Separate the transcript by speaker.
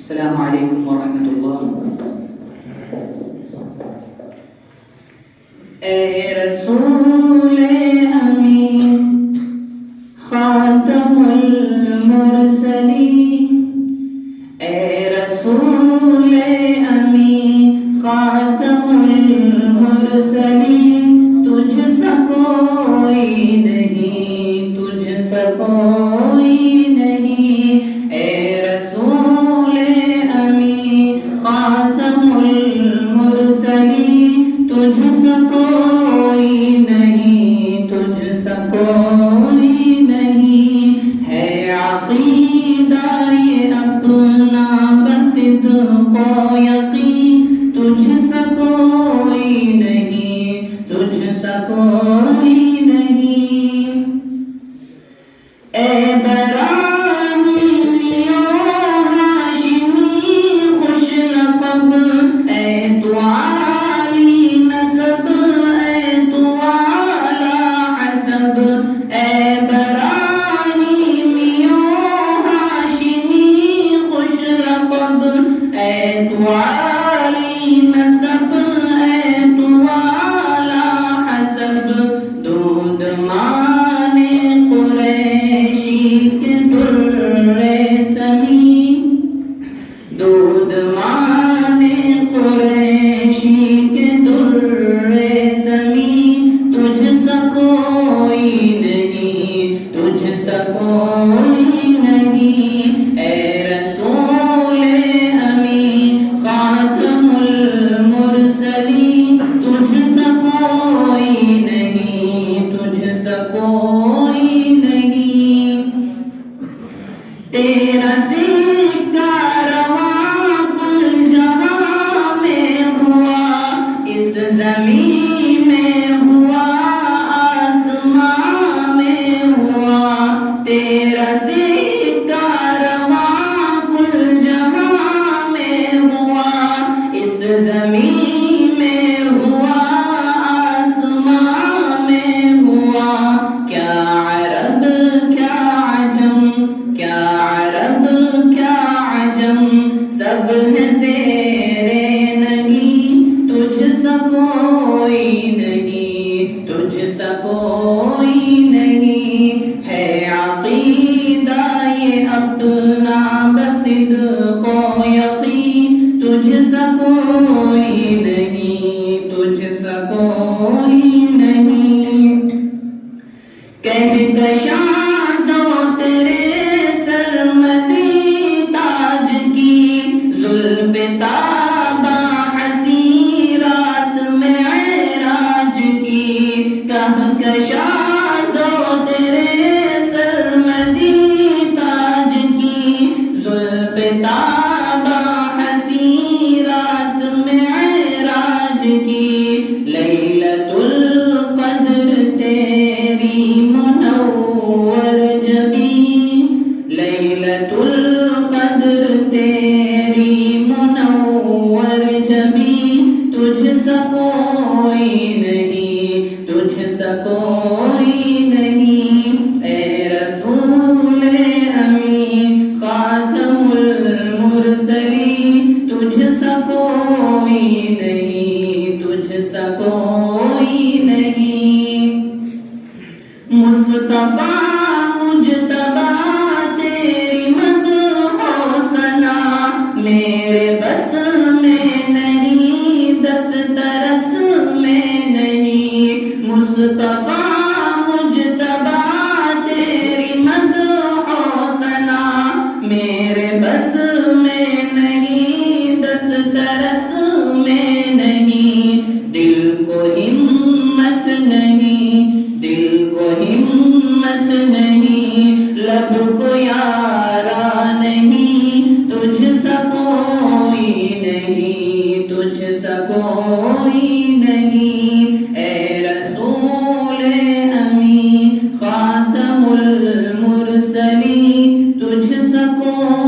Speaker 1: السلام علیکم ورحمۃ اللہ۔ اے رسول امین خاتم المرسلین، اے رسول امین خاتم المرسلین، تجھ سا کوئی نہیں، تجھ سا کوئی نہیں، اے رسول امین خاتم المرسلین، تجھ سا کوئی نہیں، تجھ سا کوئی نہیں، ہے عقیدہ یہ اپنا بصدق و یقین، تجھ سا کوئی نہیں، تجھ سا کوئی نہیں، اے براہیمی و ہاشمی خوش لقب، اے تو عالی نسب، اے تو اعلی حسب، اے براہیمی و ہاشمی خوش لقب، اے تو عالی نسب، اے تو اعلی حسب، دودھ مانے قریشی کے در سمین، دودھ مانے قریشی کے در سمین، تجھ سا کوئی نہیں، تجھ سا کوئی نہیں، اے رسول امین خاتم المرسلین، تجھ سا کوئی نہیں، تجھ سا کوئی نہیں، تیرا سکہ رواں کل جہاں میں ہوا، اس زمین میں ہوا، آسمان میں ہوا، تیرا سکہ رواں کل جہاں میں ہوا، اس زمین میں ہوا، آسمان میں ہوا، کیا عرب کیا عجم، کیا عرب کیا عجم، سب ہے زیر نہیں، تجھ سا کوئی نہیں، تجھ سا کوئی نہیں، ہے عقیدہ یہ اپنا بصدق و یقین، تجھ سا کوئی نہیں، تجھ سا کوئی نہیں، کہکشاں زو تیرے سرمدی تاج کی، زلف تابہ حسین رات معراج کی، کہکشاں زو تیرے سرمدی تاج کی، زلف تابہ حسین رات معراج کی، لیلۃ القدر تیری منور جبین، لیلۃ القدر تیری منور جبین، تجھ سا کوئی نہیں، تجھ سا کوئی نہیں، اے رسول امین خاتم المرسلین، تجھ سا کوئی نہیں، تجھ سا کوئی نہیں، مصطفیٰ مجتبیٰ تیری مدح و ثنا، میرے بس میں نہیں، دسترس میں نہیں، مصطفیٰ مجتبیٰ تیری مدح و ثنا، میرے بس میں نہیں، دسترس میں نہیں، دل کو ہمت نہیں، دل کو ہمت نہیں، لب کو یارا نہیں، تجھ سا کوئی نہیں، تجھ سا کوئی نہیں، اے رسول امین خاتم المرسلین، تجھ سا کوئی